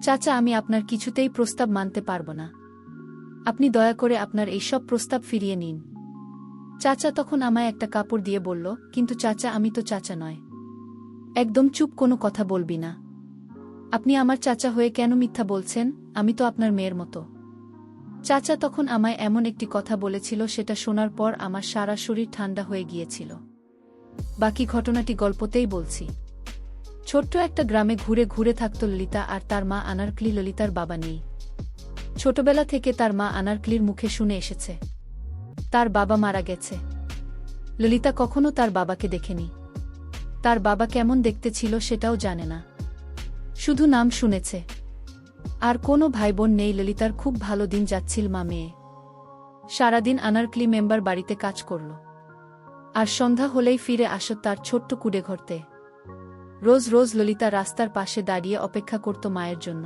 চাচা, আমি আপনার কিছুতেই প্রস্তাব মানতে পারব না। আপনি দয়া করে আপনার এইসব প্রস্তাব ফিরিয়ে নিন। চাচা তখন আমায় একটা কাপড় দিয়ে বলল, কিন্তু চাচা, আমি তো চাচা নয়। একদম চুপ, কোনো কথা বলবি না। আপনি আমার চাচা হয়ে কেন মিথ্যা বলছেন? আমি তো আপনার মেয়ের মতো। চাচা তখন আমায় এমন একটি কথা বলেছিল, সেটা শোনার পর আমার সারা শরীর ঠান্ডা হয়ে গিয়েছিল। বাকি ঘটনাটি গল্পতেই বলছি। ছোট্ট একটা গ্রামে ঘুরে ঘুরে থাকত ললিতা আর তার মা আনারকলি। ললিতার বাবা নেই। ছোটবেলা থেকে তার মা আনারকলির মুখে শুনে এসেছে তার বাবা মারা গেছে। ললিতা কখনো তার বাবাকে দেখেনি। তার বাবা কেমন দেখতে ছিল সেটাও জানে না, শুধু নাম শুনেছে। আর কোনো ভাই বোন নেই। ললিতার খুব ভালো দিন যাচ্ছিল মা মেয়ে। সারাদিন আনারকলি মেম্বার বাড়িতে কাজ করল, আর সন্ধ্যা হলেই ফিরে আসত তার ছোট্ট কুড়ে ঘরতে। রোজ রোজ ললিতা রাস্তার পাশে দাঁড়িয়ে অপেক্ষা করত মায়ের জন্য।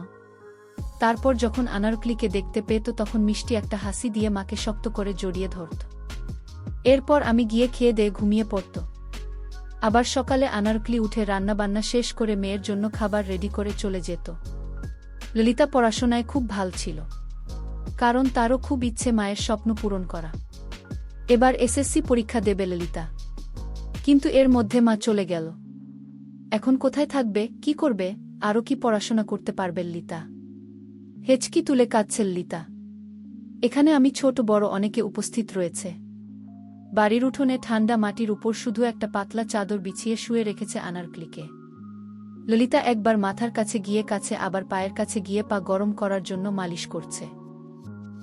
তারপর যখন আনারকলিকে দেখতে পেত, তখন মিষ্টি একটা হাসি দিয়ে মাকে শক্ত করে জড়িয়ে ধরত। এরপর আমি গিয়ে খেয়ে দিয়ে ঘুমিয়ে পড়ত। আবার সকালে আনারকলি উঠে রান্নাবান্না শেষ করে মেয়ের জন্য খাবার রেডি করে চলে যেত। ললিতা পড়াশোনায় খুব ভাল ছিল, কারণ তারও খুব ইচ্ছে মায়ের স্বপ্ন পূরণ করা। এবার এসএসসি পরীক্ষা দেবে ললিতা, কিন্তু এর মধ্যে মা চলে গেল। এখন কোথায় থাকবে, কি করবে, আরও কি পড়াশোনা করতে পারবে ললিতা? হেঁচকি তুলে কাঁদছে ললিতা। এখানে আমি ছোট বড় অনেকে উপস্থিত রয়েছে। বাড়ির উঠোনে ঠান্ডা মাটির উপর শুধু একটা পাতলা চাদর বিছিয়ে শুয়ে রেখেছে আনারকলিকে। ললিতা একবার মাথার কাছে গিয়ে কাছে, আবার পায়ের কাছে গিয়ে পা গরম করার জন্য মালিশ করছে।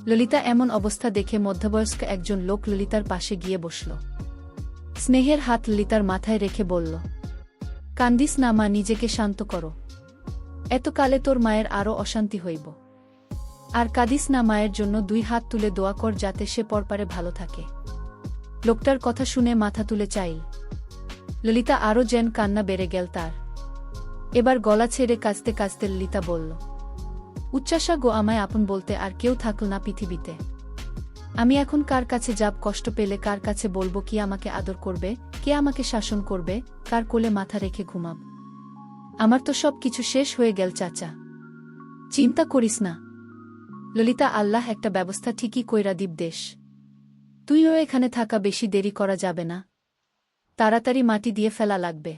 ললিতা এমন অবস্থা দেখে মধ্যবয়স্ক একজন লোক ললিতার পাশে গিয়ে বসল। স্নেহের হাত ললিতার মাথায় রেখে বলল, কান্দিস না মা, নিজেকে শান্ত করো। এতকালে তোর মায়ের আরও অশান্তি হইব। আর কাঁদিস না, মায়ের জন্য 2 হাত তুলে দোয়া কর যাতে সে পরপারে ভালো থাকে। লোকটার কথা শুনে মাথা তুলে চাইল ললিতা। আরও যেন কান্না বেড়ে গেল তার। এবার গলা ছেড়ে কাঁদতে কাঁদতে ললিতা বলল, উচ্চাসা গো, আমায় আপন বলতে আর কেউ থাকল না পৃথিবীতে। আমি এখন কার কাছে যাব? কষ্ট পেলে কার কাছে বলবো? কি আমাকে আদর করবে? কে আমাকে শাসন করবে? কার কোলে মাথা রেখে ঘুমাব? আমার তো সব কিছু শেষ হয়ে গেল চাচা। চিন্তা করিস না ললিতা, আল্লাহ একটা ব্যবস্থা ঠিকই কইরা দিব দেশ। তুইও এখানে থাকা, বেশি দেরি করা যাবে না। তাড়াতাড়ি মাটি দিয়ে ফেলা লাগবে।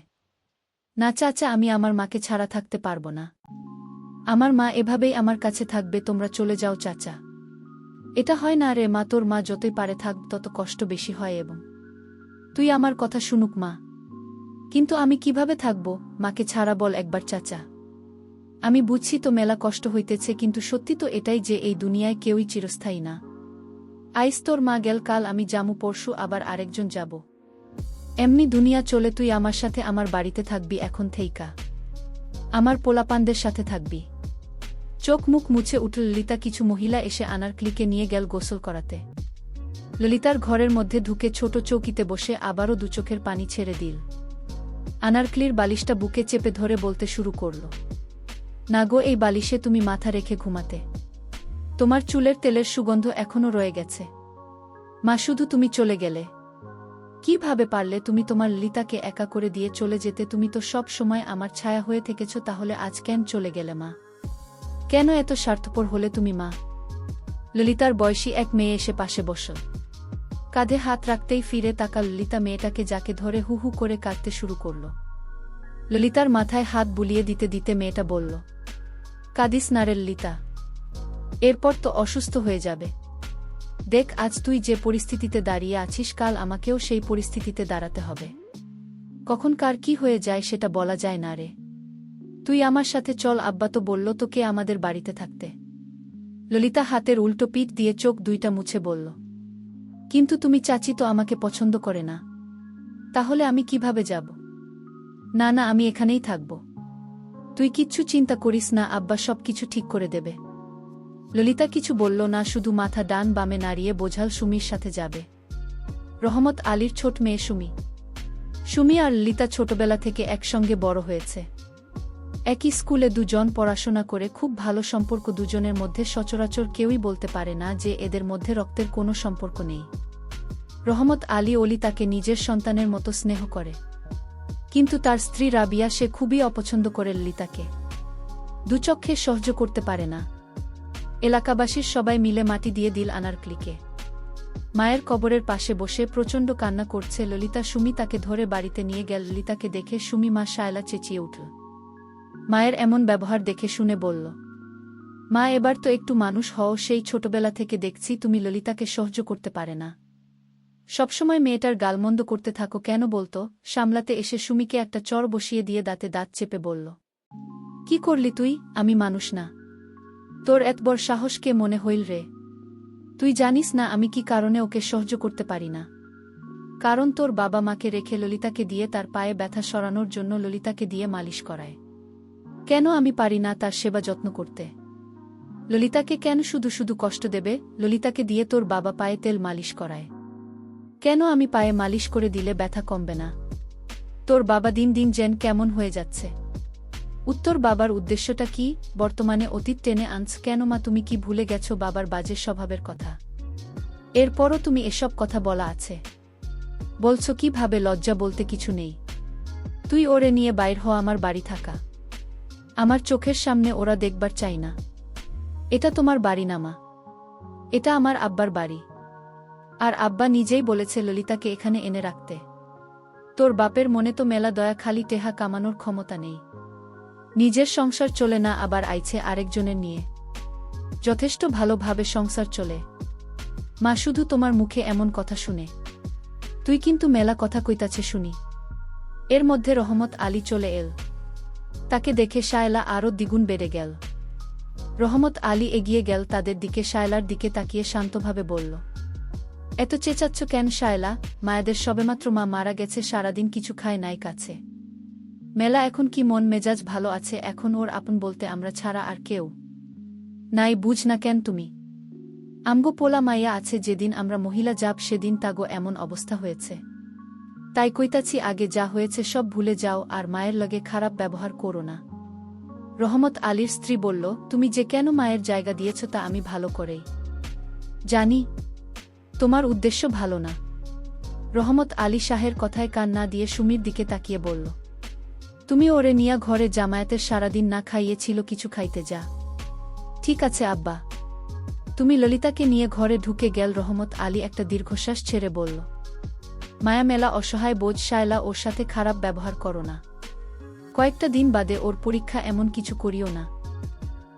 না চাচা, আমি আমার মাকে ছাড়া থাকতে পারব না। আমার মা এভাবেই আমার কাছে থাকবে। তোমরা চলে যাও চাচা। এটা হয় না রে মা, তোর মা যতই পারে থাক, তত কষ্ট বেশি হয়। এবং তুই আমার কথা শুনুক মা। কিন্তু আমি কিভাবে থাকব মাকে ছাড়া, বল একবার চাচা। আমি বুঝছি তো মেলা কষ্ট হইতেছে, কিন্তু সত্যি তো এটাই যে এই দুনিয়ায় কেউই চিরস্থায়ী না। আইস তোর মা গেল, কাল আমি যামু, পরশু আবার আরেকজন যাব। এমনি দুনিয়া চলে। তুই আমার সাথে আমার বাড়িতে থাকবি এখন থেইকা। আমার পোলাপানদের সাথে থাকবি। চোখ মুখ মুছে উঠল ললিতা। কিছু মহিলা এসে আনারকলিকে নিয়ে গেল গোসল করাতে। ললিতার ঘরের মধ্যে ঢুকে ছোট চৌকিতে বসে আবারও 2 চোখের পানি ছেড়ে দিল। আনারকলির বালিশটা বুকে চেপে ধরে বলতে শুরু করল, না গো, এই বালিশে তুমি মাথা রেখে ঘুমাতে। তোমার চুলের তেলের সুগন্ধ এখনো রয়ে গেছে। মা, শুধু তুমি চলে গেলে। কিভাবে পারলে তুমি তোমার ললিতাকে একা করে দিয়ে চলে যেতে? তুমি তো সব সময় আমার ছায়া হয়ে থেকেছ, তাহলে আজ কেন চলে গেলে মা? কেন এত স্বার্থপর হলে তুমি মা? ললিতার বয়সী এক মেয়ে এসে পাশে বসল। কাঁধে হাত রাখতেই ফিরে তাকাল ললিতা মেয়েটাকে, যাকে ধরে হু হু করে কাঁদতে শুরু করল। ললিতার মাথায় হাত বুলিয়ে দিতে দিতে মেয়েটা বলল, কাঁদিস না রে ললিতা, এরপর তো অসুস্থ হয়ে যাবে। দেখ, আজ তুই যে পরিস্থিতিতে দাঁড়িয়ে আছিস, কাল আমাকেও সেই পরিস্থিতিতে দাঁড়াতে হবে। কখন কার কি হয়ে যায় সেটা বলা যায় না রে। তুই আমার সাথে চল, আব্বা তো বলল তোকে আমাদের বাড়িতে থাকতে। ললিতা হাতের উল্টো পিঠ দিয়ে চোখ 2টা মুছে বলল, কিন্তু তুমি চাচি তো আমাকে পছন্দ করে না। তাহলে আমি কিভাবে যাব? না না, আমি এখানেই থাকব। তুই কিচ্ছু চিন্তা করিস না, আব্বা সব কিছু ঠিক করে দেবে। ললিতা কিছু বলল না, শুধু মাথা ডান বামে নাড়িয়ে বোঝাল সুমির সাথে যাবে। রহমত আলীর ছোট মেয়ে সুমি। সুমি আর ললিতা ছোটবেলা থেকে একসঙ্গে বড় হয়েছে। একই স্কুলে 2 জন পড়াশোনা করে খুব ভালো সম্পর্ক। দুজনের মধ্যে সচরাচর কেউই বলতে পারে না যে এদের মধ্যে রক্তের কোনো সম্পর্ক নেই। রহমত আলী অলি তাকে নিজের সন্তানের মতো স্নেহ করে, কিন্তু তার স্ত্রী রাবিয়া, সে খুবই অপছন্দ করে ললিতাকে। দুচক্ষে সহ্য করতে পারে না। এলাকাবাসীর সবাই মিলে মাটি দিয়ে দিল আনার ক্লিকে। মায়ের কবরের পাশে বসে প্রচণ্ড কান্না করছে ললিতা। সুমি তাকে ধরে বাড়িতে নিয়ে গেল। ললিতাকে দেখে সুমি মা শায়লা চেঁচিয়ে উঠল। মায়ের এমন ব্যবহার দেখে শুনে বলল, মা এবার তো একটু মানুষ হও, সেই ছোটবেলা থেকে দেখছি তুমি ললিতাকে সহ্য করতে পারে না। সবসময় মেয়েটার গালমন্দ করতে থাকো কেন বলতো? সামলাতে এসে সুমিকে একটা চড় বসিয়ে দিয়ে দাঁতে দাঁত চেপে বলল, কি করলি তুই? আমি মানুষ না? তোর এত বড় সাহস কে মনে হইল রে? তুই জানিস না আমি কি কারণে ওকে সহ্য করতে পারি না? কারণ তোর বাবা মাকে রেখে ললিতাকে দিয়ে তার পায়ে ব্যথা সরানোর জন্য ললিতাকে দিয়ে মালিশ করায়। কেন আমি পারি না তার সেবা যত্ন করতে? ললিতাকে কেন শুধু শুধু কষ্ট দেবে? ললিতাকে দিয়ে তোর বাবা পায়ে তেল মালিশ করায়। কেন আমি পায়ে মালিশ করে দিলে ব্যথা কমবে না? তোর বাবা দিন দিন যেন কেমন হয়ে যাচ্ছে। উত্তর বাবার উদ্দেশ্যটা কি? বর্তমানে অতীত টেনে আনছ কেন মা? তুমি কি ভুলে গেছো বাবার বাজে স্বভাবের কথা? এরপরও তুমি এসব কথা বলা আছে বলছো কিভাবে? লজ্জা বলতে কিছু নেই? তুই ওরে নিয়ে বাইর হ আমার বাড়ি থাকা। আমার চোখের সামনে ওরা দেখবার চাই না। এটা তোমার বাড়ি না মা, এটা আমার আব্বার বাড়ি। আর আব্বা নিজেই বলেছে ললিতাকে এখানে এনে রাখতে। তোর বাপের মনে তো মেলা দয়া, খালি টেহা কামানোর ক্ষমতা নেই। নিজের সংসার চলে না, আবার আইছে আরেকজনের নিয়ে। যথেষ্ট ভালোভাবে সংসার চলে মা, শুধু তোমার মুখে এমন কথা শুনে। তুই কিন্তু মেলা কথা কইতাছে শুনি। এর মধ্যে রহমত আলী চলে এল। তাকে দেখে শায়লা আরও দ্বিগুণ বেড়ে গেল। রহমত আলী এগিয়ে গেল তাদের দিকে। শায়লার দিকে তাকিয়ে শান্তভাবে বলল, এত চেঁচাচ্ছ কেন শায়লা? মায়েদের সবেমাত্র মা মারা গেছে, সারাদিন কিছু খায় নাই কাছে। মেলা এখন কি মন মেজাজ ভালো আছে? এখন ওর আপন বলতে আমরা ছাড়া আর কেউ নাই, বুঝ না কেন তুমি? আমগো পোলা মাইয়া আছে, যেদিন আমরা মহিলা যাব সেদিন তাগো এমন অবস্থা হয়েছে। তাই কইতাছি আগে যা হয়েছে সব ভুলে যাও, আর মায়ের লগে খারাপ ব্যবহার করো না। রহমত আলীর স্ত্রী বলল, তুমি যে কেন মায়ের জায়গা দিয়েছ তা আমি ভালো করেই জানি। তোমার উদ্দেশ্য ভালো না। রহমত আলী শাহের কথায় কান না দিয়ে সুমির দিকে তাকিয়ে বলল, তুমি ওরে নিয়া ঘরে জামায়াতের সারাদিন না খাইয়েছিল, কিছু খাইতে যা। ঠিক আছে আব্বা। তুমি ললিতাকে নিয়ে ঘরে ঢুকে গেল। রহমত আলী একটা দীর্ঘশ্বাস ছেড়ে বলল, মায়া মেলা অসহায় বোঝ, শায়লা ওর সাথে খারাপ ব্যবহার করো না। কয়েকটা দিন বাদে ওর পরীক্ষা, এমন কিছু করিও না।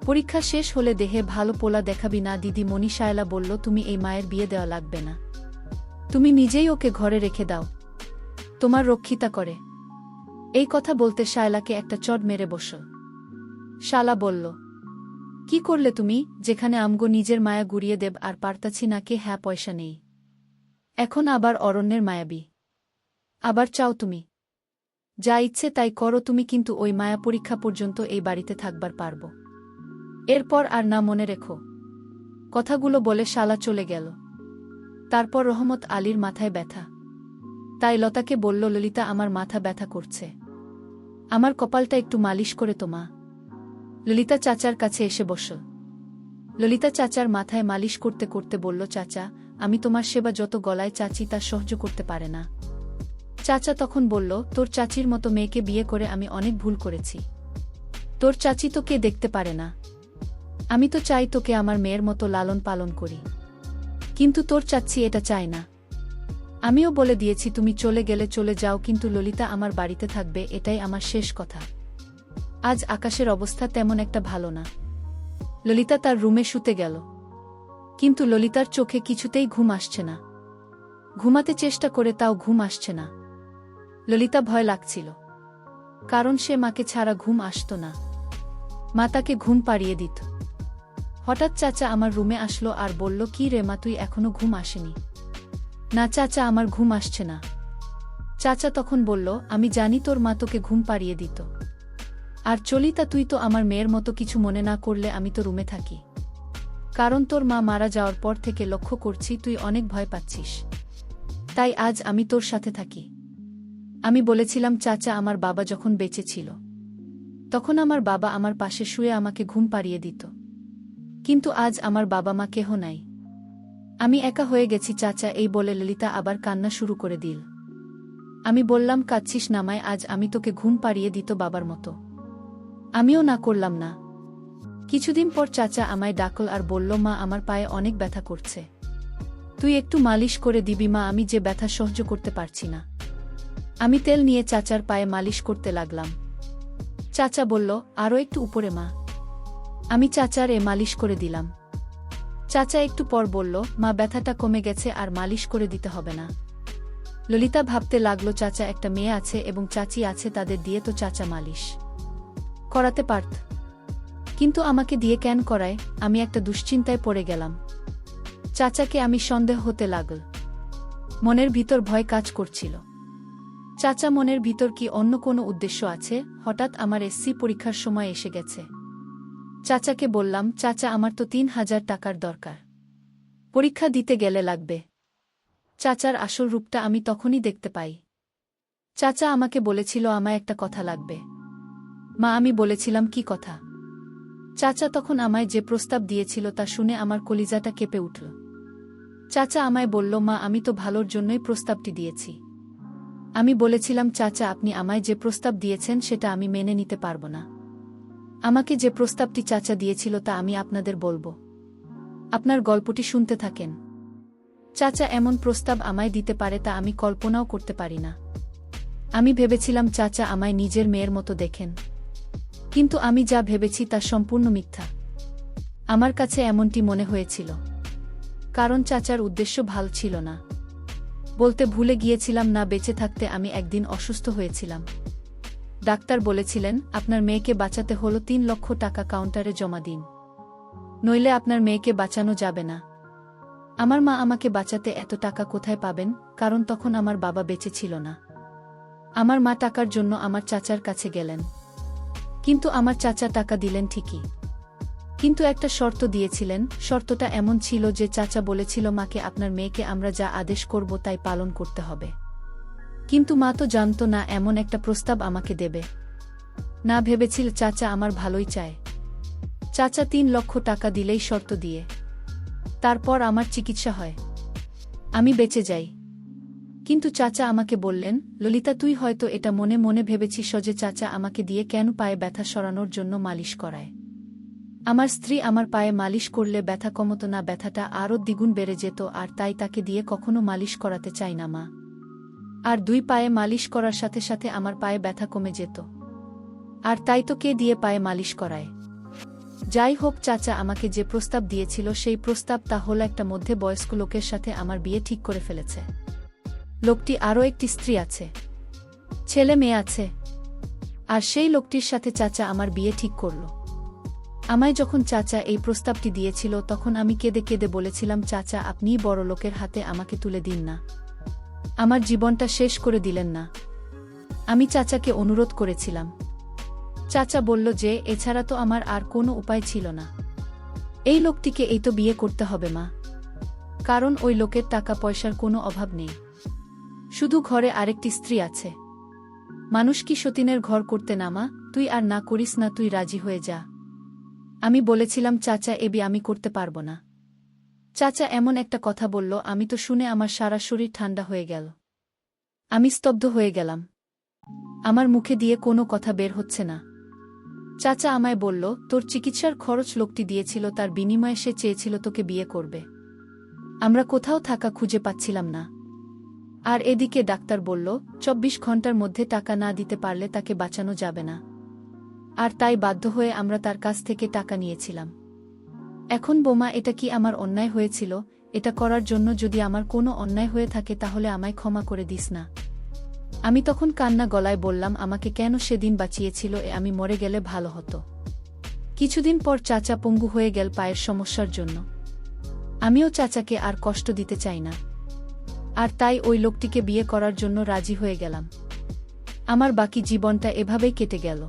পরীক্ষা শেষ হলে দেহে ভালো পোলা দেখাবি না দিদি মনি। শায়লা বলল, তুমি এই মায়ের বিয়ে দেওয়া লাগবে না, তুমি নিজেই ওকে ঘরে রেখে দাও, তোমার রক্ষিতা করে। এই কথা বলতে শায়লাকে একটা চড় মেরে বসল। শালা বলল, কি করলে তুমি? যেখানে আমগো নিজের মায়া গুড়িয়ে দেব আর পারতাছি না কে? হ্যাঁ, পয়সা নেই, এখন আবার অরণ্যের মায়াবী আবার চাও তুমি? যা ইচ্ছে তাই করো তুমি, কিন্তু ওই মায়া পরীক্ষা পর্যন্ত এই বাড়িতে থাকবার পারব, এরপর আর না, মনে রেখো। কথাগুলো বলে শালা চলে গেল। তারপর রহমত আলীর মাথায় ব্যথা, তাই লতাকে বলল, ললিতা আমার মাথা ব্যথা করছে, আমার কপালটা একটু মালিশ করে তো মা। ললিতা চাচার কাছে এসে বসল। ললিতা চাচার মাথায় মালিশ করতে করতে বলল, চাচা আমি তোমার সেবা যত গলায় চাচি তা সহ্য করতে পারে না। চাচা তখন বলল, তোর চাচির মতো মেয়েকে বিয়ে করে আমি অনেক ভুল করেছি। তোর চাচি তো কে দেখতে পারে না? আমি তো চাই তোকে আমার মেয়ের মতো লালন পালন করি, কিন্তু তোর চাচ্ছি এটা চায় না। আমিও বলে দিয়েছি তুমি চলে গেলে চলে যাও, কিন্তু ললিতা আমার বাড়িতে থাকবে, এটাই আমার শেষ কথা। আজ আকাশের অবস্থা তেমন একটা ভালো না। ললিতা তার রুমে শুতে গেল, কিন্তু ললিতার চোখে কিছুতেই ঘুম আসছে না। ঘুমাতে চেষ্টা করে তাও ঘুম আসছে না। ললিতা ভয় লাগছিল, কারণ সে মাকে ছাড়া ঘুম আসত না। মা তাকে ঘুম পাড়িয়ে দিত। হঠাৎ চাচা আমার রুমে আসলো আর বলল, কি রে মা, তুই এখনো ঘুম আসেনি? না চাচা, আমার ঘুম আসছে না। চাচা তখন বলল, আমি জানি তোর মা তোকে ঘুম পাড়িয়ে দিত। আর চলিতা, তুই তো আমার মেয়ের মতো কিছু মনে না করলে আমি তো রুমে থাকি, কারণ তোর মা মারা যাওয়ার পর থেকে লক্ষ্য করছি তুই অনেক ভয় পাচ্ছিস, তাই আজ আমি তোর সাথে থাকি। আমি বলেছিলাম চাচা, আমার বাবা যখন বেঁচে ছিল তখন আমার বাবা আমার পাশে শুয়ে আমাকে ঘুম পাড়িয়ে দিত, কিন্তু আজ আমার বাবা মা কেহ নাই, আমি একা হয়ে গেছি চাচা। এই বলে ললিতা আবার কান্না শুরু করে দিল। আমি বললাম, কাঁদছিস নামায়, আজ আমি তোকে ঘুম পাড়িয়ে দিত বাবার মতো। আমিও না করলাম না। কিছুদিন পর চাচা আমায় ডাকল আর বলল, মা, আমার পায়ে অনেক ব্যথা করছে, তুই একটু মালিশ করে দিবি মা, আমি যে ব্যথা সহ্য করতে পারছি না। আমি তেল নিয়ে চাচার পায়ে মালিশ করতে লাগলাম। চাচা বলল, আরও একটু উপরে মা। আমি চাচার মালিশ করে দিলাম। চাচা একটু পর বলল, মা, ব্যথাটা কমে গেছে, আর মালিশ করে দিতে হবে না। ললিতা ভাবতে লাগল, চাচা একটা মেয়ে আছে এবং চাচি আছে, তাদের দিয়ে তো চাচা মালিশ করাতে পারত, কিন্তু আমাকে দিয়ে কেন করায়? আমি একটা দুশ্চিন্তায় পড়ে গেলাম। চাচাকে আমি সন্দেহ হতে লাগল। মনের ভিতর ভয় কাজ করছিল। চাচা মনের ভিতর কি অন্য কোনো উদ্দেশ্য আছে? হঠাৎ আমার এসসি পরীক্ষার সময় এসে গেছে। চাচাকে বললাম, চাচা, আমার তো ৩,০০০ টাকার দরকার, পরীক্ষা দিতে গেলে লাগবে। চাচার আসল রূপটা আমি তখনই দেখতে পাই। চাচা আমাকে বলেছিল, আমায় একটা কথা লাগবে। মা, আমি বলেছিলাম, কি কথা? চাচা তখন আমায় যে প্রস্তাব দিয়েছিল তা শুনে আমার কলিজাটা কেঁপে উঠল। চাচা আমায় বলল, মা, আমি তো ভালোর জন্যই প্রস্তাবটি দিয়েছি। আমি বলেছিলাম, চাচা, আপনি আমায় যে প্রস্তাব দিয়েছেন সেটা আমি মেনে নিতে পারব না। আমাকে যে প্রস্তাবটি চাচা দিয়েছিল তা আমি আপনাদের বলবো, আপনার গল্পটি শুনতে থাকেন। চাচা এমন প্রস্তাব আমায় দিতে পারে তা আমি কল্পনাও করতে পারি না। আমি ভেবেছিলাম চাচা আমায় নিজের মেয়ের মতো দেখেন, কিন্তু আমি যা ভেবেছি তা সম্পূর্ণ মিথ্যা। আমার কাছে এমনটি মনে হয়েছিল, কারণ চাচার উদ্দেশ্য ভালো ছিল না। বলতে ভুলে গিয়েছিলাম, না, বেঁচে থাকতে আমি একদিন অসুস্থ হয়েছিলাম। ডাক্তার বলেছিলেন, আপনার মেয়েকে বাঁচাতে হলো ৩ লক্ষ টাকা কাউন্টারে জমা দিন, নইলে আপনার মেয়েকে বাঁচানো যাবে না। আমার মা আমাকে বাঁচাতে এত টাকা কোথায় পাবেন, কারণ তখন আমার বাবা বেঁচে ছিল না। আমার মা টাকার জন্য আমার চাচার কাছে গেলেন, কিন্তু আমার চাচা টাকা দিলেন ঠিকই, কিন্তু একটা শর্ত দিয়েছিলেন। শর্তটা এমন ছিল যে চাচা বলেছিল, মাকে, আপনার মেয়েকে আমরা যা আদেশ করব তাই পালন করতে হবে। কিন্তু মা তো জানত না এমন একটা প্রস্তাব আমাকে দেবে। না, ভেবেছিল চাচা আমার ভালোই চায়। চাচা ৩ লক্ষ টাকা দিলেই শর্ত দিয়ে। তারপর আমার চিকিৎসা হয়, আমি বেঁচে যাই। কিন্তু চাচা আমাকে বললেন, ললিতা, তুই হয়তো এটা মনে মনে ভেবেছিস যে চাচা আমাকে দিয়ে কেন পায়ে ব্যথা সরানোর জন্য মালিশ করায়। আমার স্ত্রী আমার পায়ে মালিশ করলে ব্যথা কমতো না, ব্যথাটা আরও দ্বিগুণ বেড়ে যেত, আর তাই তাকে দিয়ে কখনো মালিশ করাতে চাই না মা। আর 2 পায়ে মালিশ করার সাথে সাথে আমার পায়ে ব্যথা কমে যেত, আর তাই তো কে দিয়ে পায়ে মালিশ করায়। যাই হোক, চাচা আমাকে যে প্রস্তাব দিয়েছিল সেই প্রস্তাব তা হল একটা মধ্যবয়স্ক লোকের সাথে আমার বিয়ে ঠিক করে ফেলেছে। লোকটি আরও একটি স্ত্রী আছে, ছেলে মেয়ে আছে, আর সেই লোকটির সাথে চাচা আমার বিয়ে ঠিক করল। আমায় যখন চাচা এই প্রস্তাবটি দিয়েছিল তখন আমি কেঁদে কেঁদে বলেছিলাম, চাচা, আপনিই বড় লোকের হাতে আমাকে তুলে দিন না, আমার জীবনটা শেষ করে দিলেন না। আমি চাচাকে অনুরোধ করেছিলাম। চাচা বলল যে এছাড়া তো আমার আর কোনো উপায় ছিল না। এই লোকটিকে এই তো বিয়ে করতে হবে মা, কারণ ওই লোকের টাকা পয়সার কোনো অভাব নেই, শুধু ঘরে আরেকটি স্ত্রী আছে। মানুষ কি সতীনের ঘর করতে নামা? তুই আর না করিস না, তুই রাজি হয়ে যা। আমি বলেছিলাম, চাচা, এ বিয়ে আমি করতে পারব না। চাচা এমন একটা কথা বলল, আমি তো শুনে আমার সারা শরীর ঠান্ডা হয়ে গেল। আমি স্তব্ধ হয়ে গেলাম, আমার মুখে দিয়ে কোনো কথা বের হচ্ছে না। চাচা আমায় বলল, তোর চিকিৎসার খরচ লোকটি দিয়েছিল, তার বিনিময়ে সে চেয়েছিল তোকে বিয়ে করবে। আমরা কোথাও থাকা খুঁজে পাচ্ছিলাম না। আর এদিকে ডাক্তার বলল, 24 ঘন্টার মধ্যে টাকা না দিতে পারলে তাকে বাঁচানো যাবে না। আর তাই বাধ্য হয়ে আমরা তার কাছ থেকে টাকা নিয়েছিলাম। এখন বোমা, এটা কি আমার অন্যায় হয়েছিল? এটা করার জন্য যদি আমার কোনো অন্যায় হয়ে থাকে তাহলে আমায় ক্ষমা করে দিস না। আমি তখন কান্না গলায় বললাম, আমাকে কেন সেদিন বাঁচিয়েছিল, আমি মরে গেলে ভালো হতো। কিছুদিন পর চাচা পঙ্গু হয়ে গেল পায়ের সমস্যার জন্য। আমিও চাচাকে আর কষ্ট দিতে চাই না, আর তাই ওই লোকটিকে বিয়ে করার জন্য রাজি হয়ে গেলাম। আমার বাকি জীবনটা এভাবেই কেটে গেল।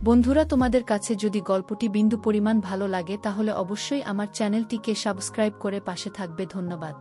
বন্ধুরা, তোমাদের কাছে যদি গল্পটি বিন্দু পরিমাণ ভালো লাগে তাহলে অবশ্যই আমার চ্যানেলটিকে সাবস্ক্রাইব করে পাশে থাকবে। ধন্যবাদ।